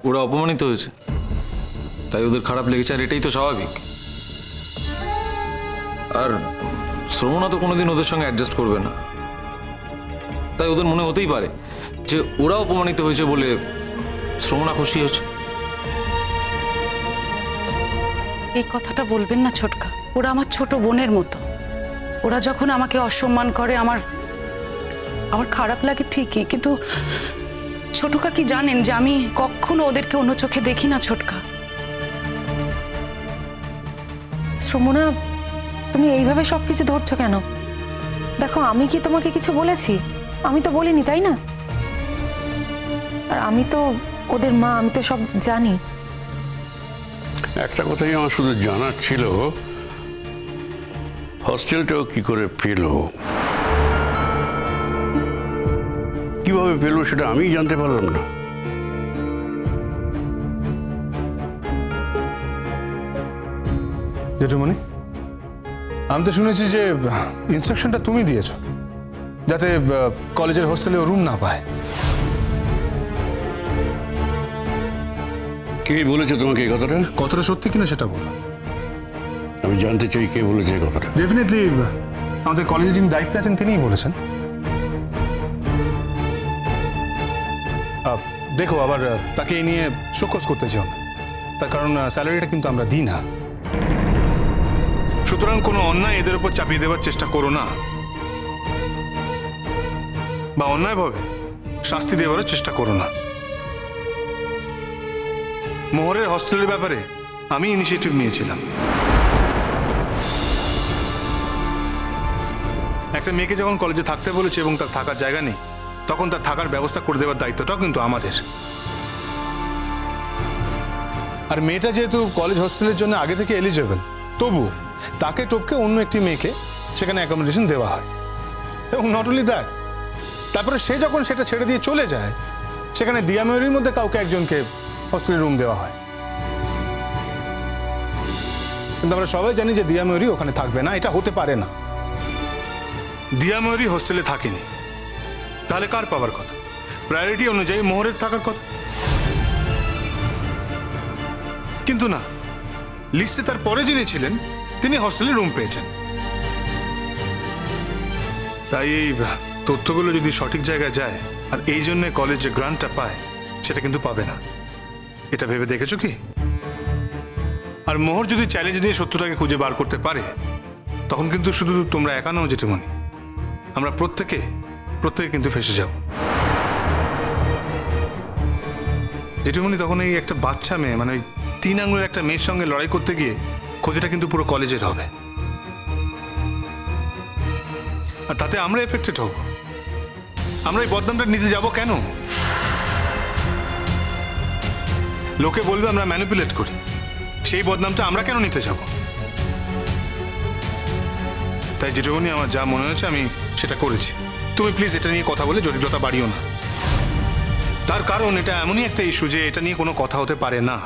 ওরা অপমানিত হয়েছে, তাই ওদের খারাপ লেগেছে, আর এটাই তো স্বাভাবিক। আর শ্রমণা তো কোনোদিন ওদের সঙ্গে অ্যাডজাস্ট করবে না, তাই ওদের মনে হতেই পারে যে ওরা অপমানিত হয়েছে বলে শ্রমণা খুশি হয়েছে। এই কথাটা বলবেন না ছোটকা, ওরা আমার ছোট বোনের মতো। ওরা যখন আমাকে অসম্মান করে আমার খারাপ লাগে ঠিকই, কিন্তু ছোটকা কি জানেন যে আমি কখনো ওদেরকে অন্য চোখে দেখি না ছোটকা। শ্রমণা, তুমি এইভাবে সবকিছু ধরছো কেন? দেখো, আমি কি তোমাকে কিছু বলেছি? আমি তো বলিনি, তাই না? আর আমি তো ওদের মা, আমি তো সব জানি। একটা কথাই আমার শুধু জানার ছিল, হস্টেলটাও কি করে পেলো, কিভাবে পেলো সেটা আমি জানতে পারলাম না। জেঠুমণি, আমি তো শুনেছি যে ইনস্ট্রাকশনটা তুমি দিয়েছো যাতে কলেজের হোস্টেলে রুম না পায়। কে বলেছে তোমাকে এই কথাটা? কতটা সত্যি কিনা সেটা বলো। আমি জানতে চাই কে বলেছে এই কথাটা। ডেফিনেটলি আমাদের কলেজে যিনি দায়িত্বে আছেন তিনিই বলেছেন। দেখো, আবার তাকে এই নিয়ে শোকজ করতে চাও না, তার কারণ স্যালারিটা কিন্তু আমরা দিই না। সুতরাং কোনো অন্যায় এদের উপর চাপিয়ে দেওয়ার চেষ্টা করো না, বা অন্যায়ভাবে শাস্তি দেওয়ারও চেষ্টা করো না। মোহরের হস্টেলের ব্যাপারে আমি ইনিশিয়েটিভ নিয়েছিলাম। একটা মেয়েকে যখন কলেজে থাকতে বলেছে এবং তার থাকার জায়গা নেই, তখন তার থাকার ব্যবস্থা করে দেওয়ার দায়িত্বটাও কিন্তু আমাদের। আর মেয়েটা যেহেতু কলেজ হোস্টেলের জন্য আগে থেকে এলিজেবল, তবু তাকে টপকে অন্য একটি মেয়েকে সেখানে অ্যাকোমোডেশন দেওয়া হয়। এবং নট অনলি দ্যাট, তারপরে সে যখন সেটা ছেড়ে দিয়ে চলে যায়, সেখানে দিয়াময়ূরীর মধ্যে কাউকে একজনকে হোস্টেলের রুম দেওয়া হয়। কিন্তু আমরা সবাই জানি যে দিয়াময়ূরী ওখানে থাকবে না, এটা হতে পারে না। দিয়াময়ূরী হোস্টেলে থাকেনি, তাহলে কার পাওয়ার কথা? প্রায়োরিটি অনুযায়ী মোহরের থাকার কথা। কিন্তু না, লিস্টে তার পরে যিনি ছিলেন তিনি হোস্টেলে রুম পেয়েছেন। তাই এই তথ্যগুলো যদি সঠিক জায়গায় যায় আর এই জন্য কলেজ যে গ্রান্টটা পায় সেটা কিন্তু পাবে না, এটা ভেবে দেখেছো কি? আর মোহর যদি চ্যালেঞ্জ নিয়ে সত্যটাকে খুঁজে বার করতে পারে, তখন কিন্তু শুধু তোমরা একা নাও জেঠুমণি, আমরা প্রত্যেকে কিন্তু ফেঁসে যাব। জেঠুমণি, তখন এই একটা বাচ্চা মেয়ে, মানে 3 আঙুলের একটা মেয়ের সঙ্গে লড়াই করতে গিয়ে ক্ষতিটা কিন্তু পুরো কলেজের হবে, আর তাতে আমরা এফেক্টেড হব। আমরা এই বদনামটা নিতে যাব কেন? লোকে বলবে আমরা ম্যানিপুলেট করি, সেই বদনামটা আমরা কেন নিতে যাব? তাই জেঠুমণি, আমার যা মনে হয়েছে আমি সেটা করেছি। তুমি প্লিজ এটা নিয়ে কথা বলে জটিলতা বাড়িও না, তার কারণ এটা এমনই একটা ইস্যু যে এটা নিয়ে কোনো কথা হতে পারে না।